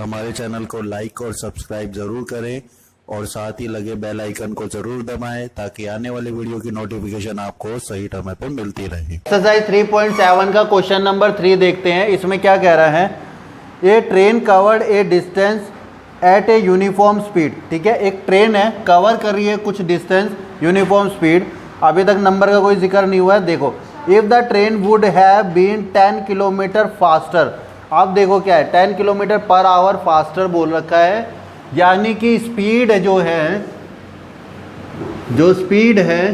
हमारे चैनल को लाइक और सब्सक्राइब ज़रूर करें और साथ ही लगे बेल आइकन को ज़रूर दबाएं ताकि आने वाले वीडियो की नोटिफिकेशन आपको सही समय पर मिलती रहे। एक्सरसाइज 3.7 का क्वेश्चन नंबर 3 देखते हैं। इसमें क्या कह रहा है, a train covered a distance at a uniform speed. ठीक है, एक ट्रेन है, कवर कर रही है कुछ डिस्टेंस यूनिफॉर्म स्पीड। अभी तक नंबर का कोई जिक्र नहीं हुआ है। देखो, if the train would have been 10 kilometer faster. अब देखो क्या है, 10 किलोमीटर पर आवर फास्टर बोल रखा है, यानी कि स्पीड जो स्पीड है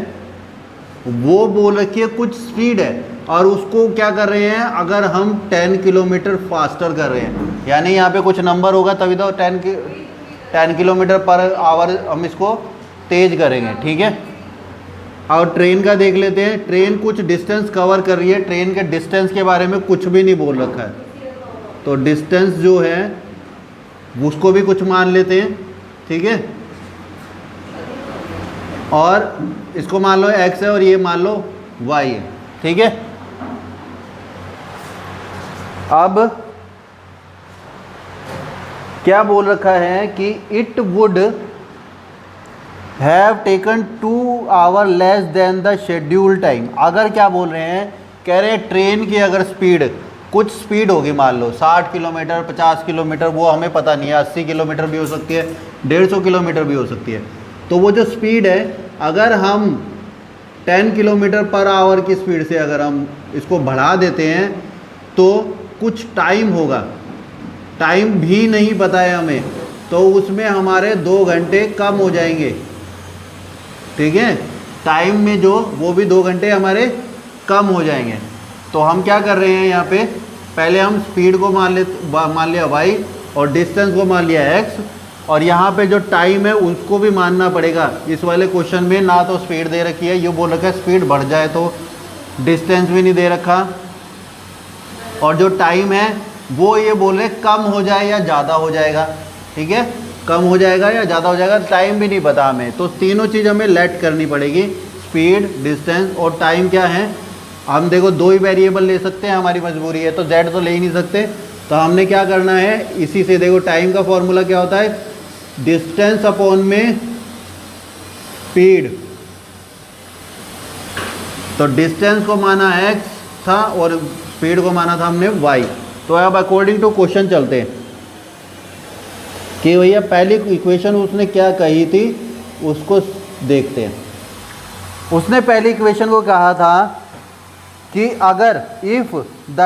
वो बोल रखी है, कुछ स्पीड है और उसको क्या कर रहे हैं, अगर हम 10 किलोमीटर फास्टर कर रहे हैं, यानी यहाँ पे कुछ नंबर होगा तभी तो 10 किलोमीटर पर आवर हम इसको तेज करेंगे। ठीक है, और ट्रेन का देख लेते हैं। ट्रेन कुछ डिस्टेंस कवर कर रही है, ट्रेन के डिस्टेंस के बारे में कुछ भी नहीं बोल रखा है, तो डिस्टेंस जो है उसको भी कुछ मान लेते हैं। ठीक है, और इसको मान लो x है और ये मान लो y है। ठीक है, अब क्या बोल रखा है कि it would have taken 2 hour less than the schedule time. अगर क्या बोल रहे हैं, कह रहे हैं ट्रेन की अगर स्पीड, कुछ स्पीड होगी, मान लो 60 किलोमीटर 50 किलोमीटर, वो हमें पता नहीं है, 80 किलोमीटर भी हो सकती है, 150 किलोमीटर भी हो सकती है। तो वो जो स्पीड है, अगर हम 10 किलोमीटर पर आवर की स्पीड से अगर हम इसको बढ़ा देते हैं तो कुछ टाइम होगा, टाइम भी नहीं पता है हमें, तो उसमें हमारे 2 घंटे कम हो जाएंगे। ठीक है, टाइम में जो वो भी 2 घंटे हमारे कम हो जाएंगे। तो हम क्या कर रहे हैं, यहाँ पे पहले हम स्पीड को मान लिया y और डिस्टेंस को मान लिया x, और यहाँ पे जो टाइम है उसको भी मानना पड़ेगा। इस वाले क्वेश्चन में ना तो स्पीड दे रखी है, ये बोल रखा है स्पीड बढ़ जाए, तो डिस्टेंस भी नहीं दे रखा, और जो टाइम है वो ये बोल रहे कम हो जाए या ज़्यादा हो जाएगा। ठीक है, कम हो जाएगा या ज़्यादा हो जाएगा, टाइम भी नहीं पता हमें, तो तीनों चीज़ हमें लेट करनी पड़ेगी, स्पीड, डिस्टेंस और टाइम। क्या है, हम देखो 2 ही वेरिएबल ले सकते हैं, हमारी मजबूरी है, तो z तो ले ही नहीं सकते, तो हमने क्या करना है, इसी से देखो टाइम का फॉर्मूला क्या होता है, डिस्टेंस अपॉन में स्पीड। तो डिस्टेंस को माना x था और स्पीड को माना था हमने y। तो अब अकॉर्डिंग टू क्वेश्चन चलते हैं कि भैया पहली इक्वेशन उसने क्या कही थी, उसको देखते हैं। उसने पहली इक्वेशन को कहा था कि अगर if the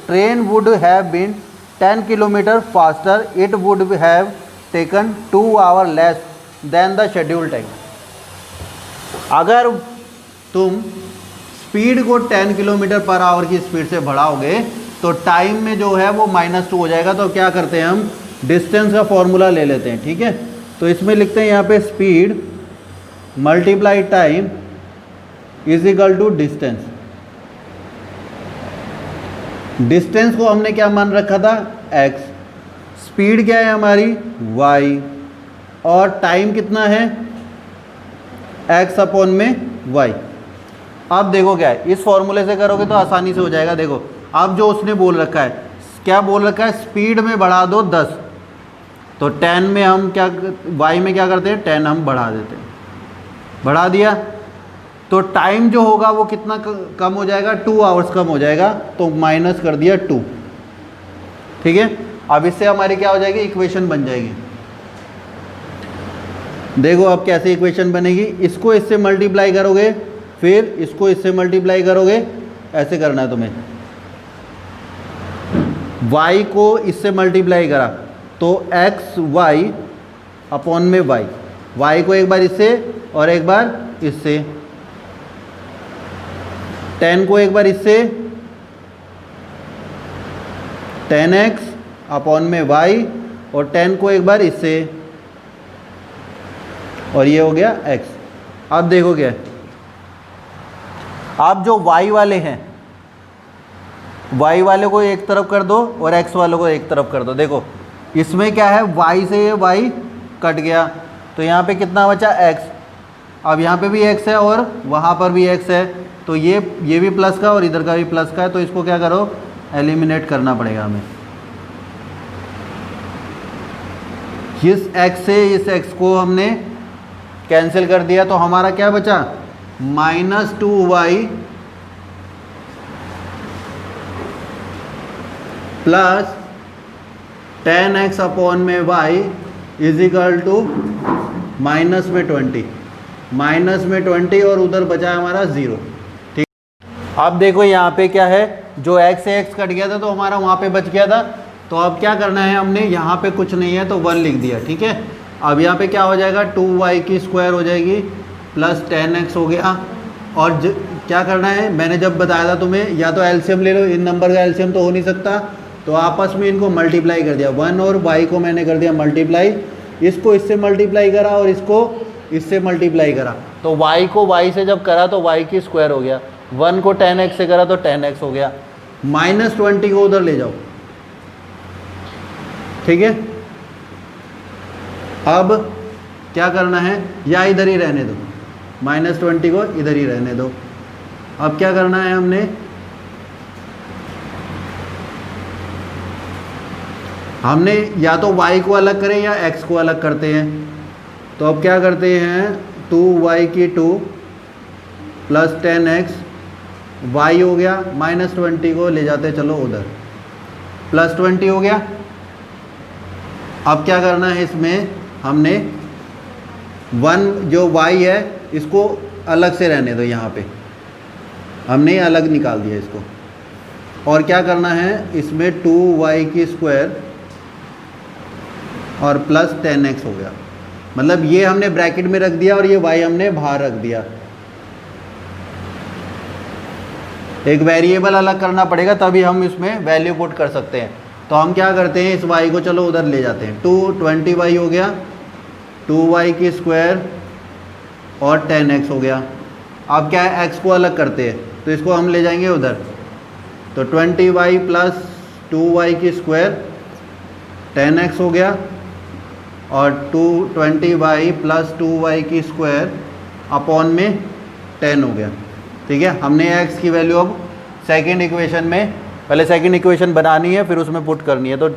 train would have been 10 kilometer faster it would have taken 2 hour less than the schedule time. अगर तुम स्पीड को 10 किलोमीटर पर आवर की स्पीड से बढ़ाओगे तो टाइम में जो है वो -2 हो जाएगा। तो क्या करते हैं, हम डिस्टेंस का फॉर्मूला ले लेते हैं। ठीक है, तो इसमें लिखते हैं यहाँ पे speed multiply time is equal to distance. Distance को हमने क्या मान रखा था, x, स्पीड क्या है हमारी y, और टाइम कितना है x अपॉन में y। अब देखो क्या है, इस फॉर्मूले से करोगे तो आसानी से हो जाएगा। देखो अब जो उसने बोल रखा है, क्या बोल रखा है, स्पीड में बढ़ा दो 10, तो 10 में हम क्या, y में क्या करते हैं, 10 हम बढ़ा देते हैं, बढ़ा दिया तो टाइम जो होगा वो कितना कम हो जाएगा, 2 आवर्स कम हो जाएगा, तो माइनस कर दिया 2। ठीक है, अब इससे हमारी क्या हो जाएगी, इक्वेशन बन जाएगी। देखो अब कैसे इक्वेशन बनेगी, इसको इससे मल्टीप्लाई करोगे, फिर इसको इससे मल्टीप्लाई करोगे, ऐसे करना है तुम्हें। y को इससे मल्टीप्लाई करा तो x y अपॉन में y को एक बार इससे और एक बार इससे, 10 को एक बार इससे, 10x अपॉन में y, और 10 को एक बार इससे, और ये हो गया x। अब देखो क्या, आप जो y वाले हैं, y वाले को एक तरफ कर दो और x वालों को एक तरफ कर दो। देखो इसमें क्या है, y से ये y कट गया, तो यहाँ पे कितना बचा, x। अब यहाँ पे भी x है और वहाँ पर भी x है, तो ये भी प्लस का और इधर का भी प्लस का है, तो इसको क्या करो, एलिमिनेट करना पड़ेगा हमें। इस x से इस x को हमने कैंसिल कर दिया तो हमारा क्या बचा, -2y प्लस 10x अपॉन में y is equal to minus में 20 और उधर बचा है हमारा 0। ठीक, अब देखो यहाँ पे क्या है, जो x से x कट गया था तो हमारा वहाँ पे बच गया था। तो अब क्या करना है, हमने यहाँ पे कुछ नहीं है तो 1 लिख दिया। ठीक है, अब यहाँ पे क्या हो जाएगा, 2y की स्क्वायर हो जाएगी प्लस 10x हो गया। और क्या करना है, मैंने जब बताया था तुम्हें, या तो एलसीएम ले लो, इन नंबर का एलसीएम तो हो नहीं सकता, तो आपस में इनको मल्टीप्लाई कर दिया। 1 और y को मैंने कर दिया मल्टीप्लाई, इसको इससे मल्टीप्लाई करा और इसको इससे मल्टीप्लाई करा। तो y को y से जब करा तो y की स्क्वायर हो गया, 1 को 10x से करा तो 10x हो गया। -20 को उधर ले जाओ। ठीक है, अब क्या करना है, या इधर ही रहने दो, -20 को इधर ही रहने दो। अब क्या करना है, हमने या तो y को अलग करें या x को अलग करते हैं। तो अब क्या करते हैं, 2y की 2 प्लस 10x, y हो गया, -20 को ले जाते चलो उधर, प्लस 20 हो गया। अब क्या करना है, इसमें हमने 1 जो y है इसको अलग से रहने दो, यहाँ पे हमने अलग निकाल दिया इसको। और क्या करना है, इसमें 2y की स्क्वायर और प्लस 10x हो गया, मतलब ये हमने ब्रैकेट में रख दिया और ये y हमने बाहर रख दिया। एक वेरिएबल अलग करना पड़ेगा तभी हम इसमें वैल्यू पुट कर सकते हैं। तो हम क्या करते हैं, इस y को चलो उधर ले जाते हैं, 20y हो गया, 2y की स्क्वायर और 10x हो गया। अब क्या है, x को अलग करते हैं तो इसको हम ले जाएंगे उधर, तो 20y प्लस 2y की स्क्वायर 10x हो गया और 20y प्लस 2y की स्क्वायर अपॉन में 10 हो गया। ठीक है, हमने x की वैल्यू अब सेकेंड इक्वेशन में, पहले सेकेंड इक्वेशन बनानी है फिर उसमें पुट करनी है। तो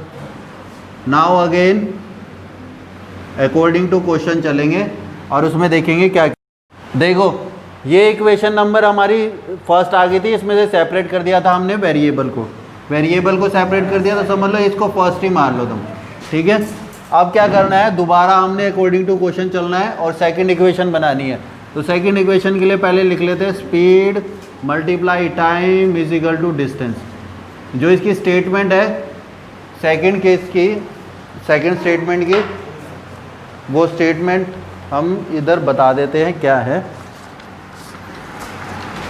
now again according to question चलेंगे और उसमें देखेंगे क्या। देखो ये इक्वेशन नंबर हमारी फर्स्ट आ गई थी, इसमें से सेपरेट कर दिया था हमने वेरिएबल को सेपरेट कर दिया, तो समझ लो इसको फर्स्ट ही मान लो तुम। ठीक है, अब क्या करना है, दोबारा हमने अकॉर्डिंग टू क्वेश्चन चलना है और सेकंड इक्वेशन बनानी है। तो सेकंड इक्वेशन के लिए पहले लिख लेते हैं, speed multiply time is equal to distance. जो इसकी स्टेटमेंट है सेकंड केस की, सेकंड स्टेटमेंट की, वो स्टेटमेंट हम इधर बता देते हैं क्या है।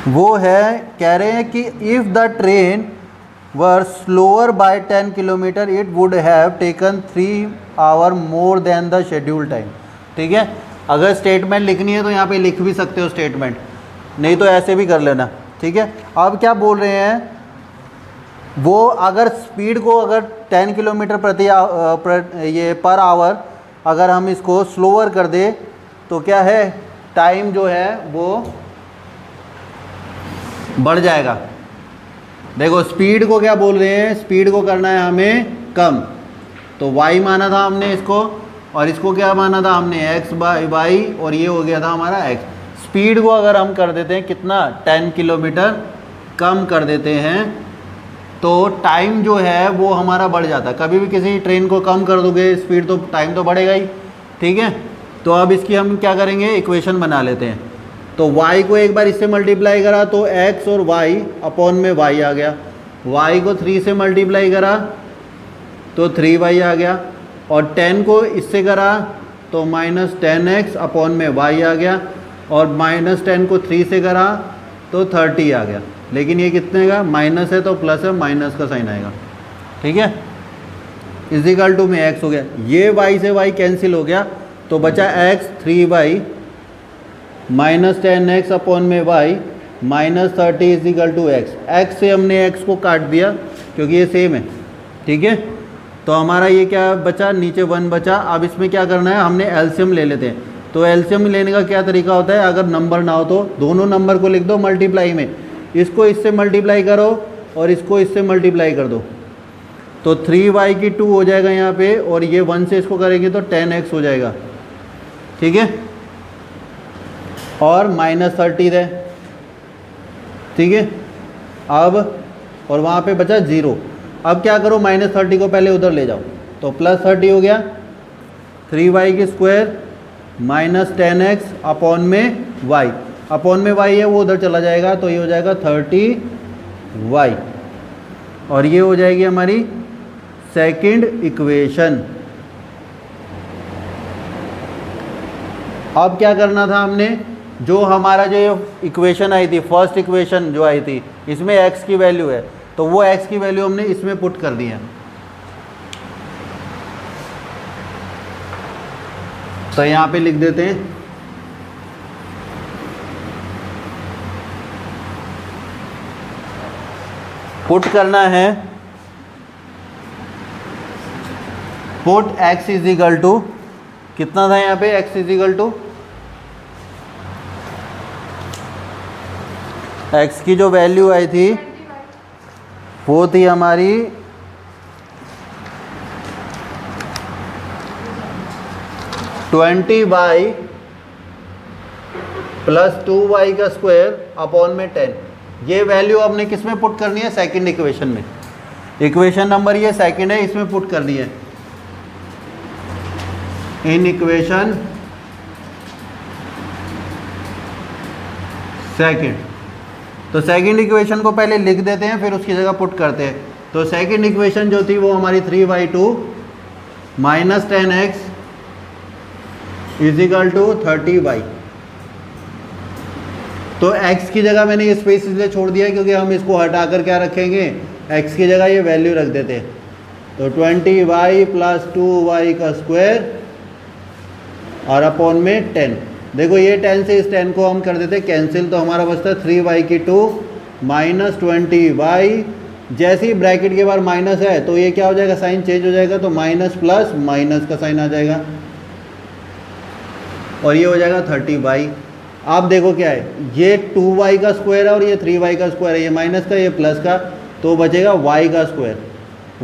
वो है, कह रहे हैं कि if the train were slower by 10 kilometer it would have taken 3 hour more than the schedule time. ठीक है, अगर स्टेटमेंट लिखनी है तो यहाँ पे लिख भी सकते हो स्टेटमेंट, नहीं तो ऐसे भी कर लेना। ठीक है, अब क्या बोल रहे हैं, वो अगर स्पीड को अगर 10 किलोमीटर पर आवर अगर हम इसको स्लोअर कर दे तो क्या है, टाइम जो है वो बढ़ जाएगा। देखो स्पीड को क्या बोल रहे हैं, स्पीड को करना है हमें कम, तो y माना था हमने इसको, और इसको क्या माना था हमने, x बाई वाई, और ये हो गया था हमारा x। स्पीड को अगर हम कर देते हैं कितना, 10 किलोमीटर कम कर देते हैं तो टाइम जो है वो हमारा बढ़ जाता है। कभी भी किसी ट्रेन को कम कर दोगे स्पीड तो टाइम तो बढ़ेगा ही। ठीक है, तो अब इसकी हम क्या करेंगे, इक्वेशन बना लेते हैं। तो y को एक बार इससे मल्टीप्लाई करा तो x और y अपॉन में y आ गया, y को 3 से मल्टीप्लाई करा तो 3y आ गया, और 10 को इससे करा तो -10x अपॉन में y आ गया, और -10 को 3 से करा तो 30 आ गया। लेकिन ये कितने का, माइनस है तो प्लस है, माइनस का साइन आएगा। ठीक है, इजिकल टू में x हो गया, ये y से y कैंसिल हो गया तो बचा x 3y -10x अपॉन में y -30 इजिकल टू x से हमने x को काट दिया क्योंकि ये सेम है। ठीक है, तो हमारा ये क्या बचा, नीचे 1 बचा। अब इसमें क्या करना है, हमने एलसीएम ले लेते हैं। तो एलसीएम लेने का क्या तरीका होता है, अगर नंबर ना हो तो दोनों नंबर को लिख दो मल्टीप्लाई में, इसको इससे मल्टीप्लाई करो और इसको इससे मल्टीप्लाई कर दो। तो 3y की 2 हो जाएगा यहाँ पे, और ये 1 से इसको करेंगे तो 10x हो जाएगा, ठीक है, और -30 है, ठीक है। अब और वहाँ पे बचा 0। अब क्या करो, -30 को पहले उधर ले जाओ, तो +30 हो गया, 3y² -10x अपॉन में y, अपॉन में y है वो उधर चला जाएगा, तो ये हो जाएगा 30y, और ये हो जाएगी हमारी सेकंड इक्वेशन। अब क्या करना था हमने, जो हमारा जो इक्वेशन आई थी, फर्स्ट इक्वेशन जो आई थी, इसमें x की वैल्यू है, तो वो x की वैल्यू हमने इसमें पुट कर दी है। तो यहाँ पे लिख देते हैं, पुट करना है, put x is equal to, कितना था यहाँ पे x is equal to, x की जो वैल्यू आई थी वो थी हमारी 20y + 2y² अपॉन में 10। ये वैल्यू हमने किस में पुट करनी है, सेकंड इक्वेशन में। इक्वेशन नंबर ये सेकंड है, इसमें पुट करनी है, इन इक्वेशन सेकंड। तो सेकंड इक्वेशन को पहले लिख देते हैं, फिर उसकी जगह पुट करते हैं। तो सेकंड इक्वेशन जो थी वो हमारी 3y2 -10x = 30y। तो x की जगह मैंने ये स्पेस इसलिए छोड़ दिया क्योंकि हम इसको हटाकर क्या रखेंगे, x की जगह ये वैल्यू रख देते हैं। तो 20y + 2y² और अपॉन में 10। देखो ये 10 से इस 10 को हम कर देते कैंसिल, तो हमारा बचता है 3y2 -20y। जैसे ही ब्रैकेट के बाद माइनस है तो ये क्या हो जाएगा, साइन चेंज हो जाएगा, तो माइनस प्लस माइनस का साइन आ जाएगा, और ये हो जाएगा 30y। आप देखो क्या है, ये 2y² है और ये 3y² है, ये माइनस का ये प्लस का, तो बचेगा y²।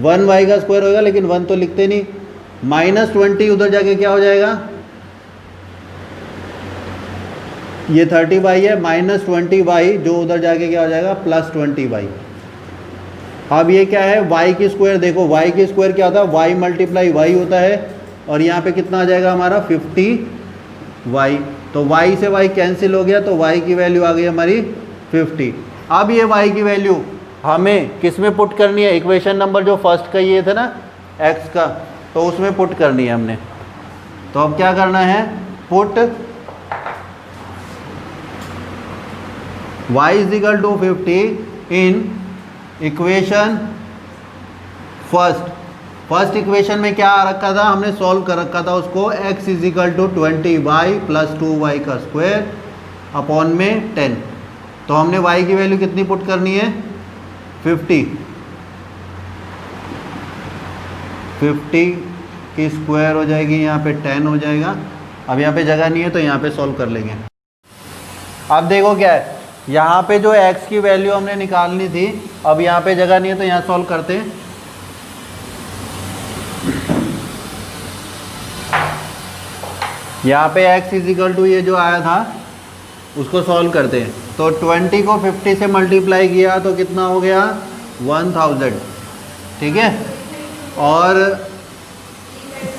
1y² होगा, लेकिन 1 तो लिखते नहीं। -20 उधर जाके क्या हो जाएगा, ये 30y है, -20y जो उधर जाके क्या हो जाएगा, +20y। अब ये क्या है, y²। देखो y² क्या होता है, y × y होता है, और यहाँ पे कितना आ जाएगा हमारा 50y। तो y से y कैंसिल हो गया, तो y की वैल्यू आ गई हमारी 50। अब ये y की वैल्यू हमें किस में पुट करनी है, इक्वेशन नंबर जो फर्स्ट का ये था ना x का, तो उसमें पुट करनी है हमने। तो अब क्या करना है, put y = 50 in equation first equation में क्या आ रखा था, हमने सॉल्व कर रखा था उसको, x = 20y + 2y² अपॉन में 10। तो हमने y की वैल्यू कितनी पुट करनी है, 50 की स्क्वायर हो जाएगी, यहाँ पे 10 हो जाएगा। अब यहाँ पे जगह नहीं है तो यहाँ पे सॉल्व कर लेंगे। अब देखो क्या है, यहाँ पे जो x की वैल्यू हमने निकालनी थी, अब यहाँ पे जगह नहीं है तो यहाँ सॉल्व करते हैं। यहाँ पे x = ये जो आया था उसको सॉल्व करते हैं। तो 20 को 50 से मल्टीप्लाई किया तो कितना हो गया, 1000, ठीक है। और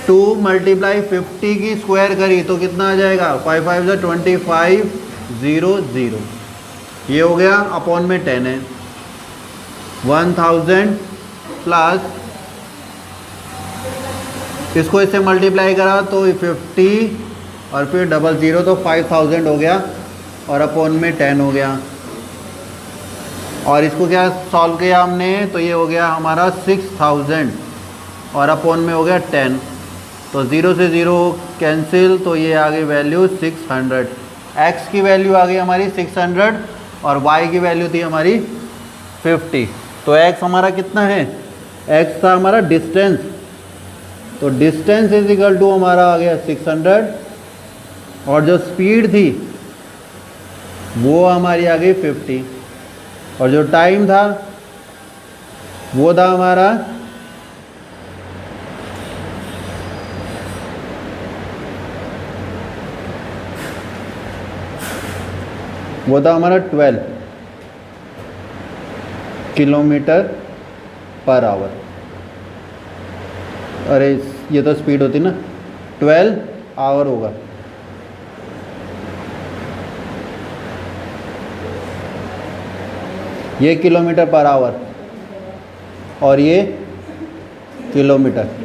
2 × 50 की स्क्वायर करी तो कितना आ जाएगा, 5 5 = 25 0 0, ये हो गया, अपॉन में 10 है, 1000 प्लस इसको इससे मल्टीप्लाई करा तो 50 और फिर 00, तो 5000 हो गया, और अपॉन में 10 हो गया। और इसको क्या सॉल्व किया हमने, तो ये हो गया हमारा 6000 और अपॉन में हो गया 10। तो 0 से 0 कैंसिल, तो ये आ गई वैल्यू 600। x की वैल्यू आ गई हमारी 600 और y की वैल्यू थी हमारी 50। तो x हमारा कितना है, x था हमारा डिस्टेंस, तो डिस्टेंस = हमारा आ गया 600, और जो स्पीड थी वो हमारी आ गई 50, और जो टाइम था वो था हमारा वो था हमारा 12 किलोमीटर पर आवर। अरे ये तो स्पीड होती ना, 12 आवर होगा। ये किलोमीटर पर आवर और ये किलोमीटर।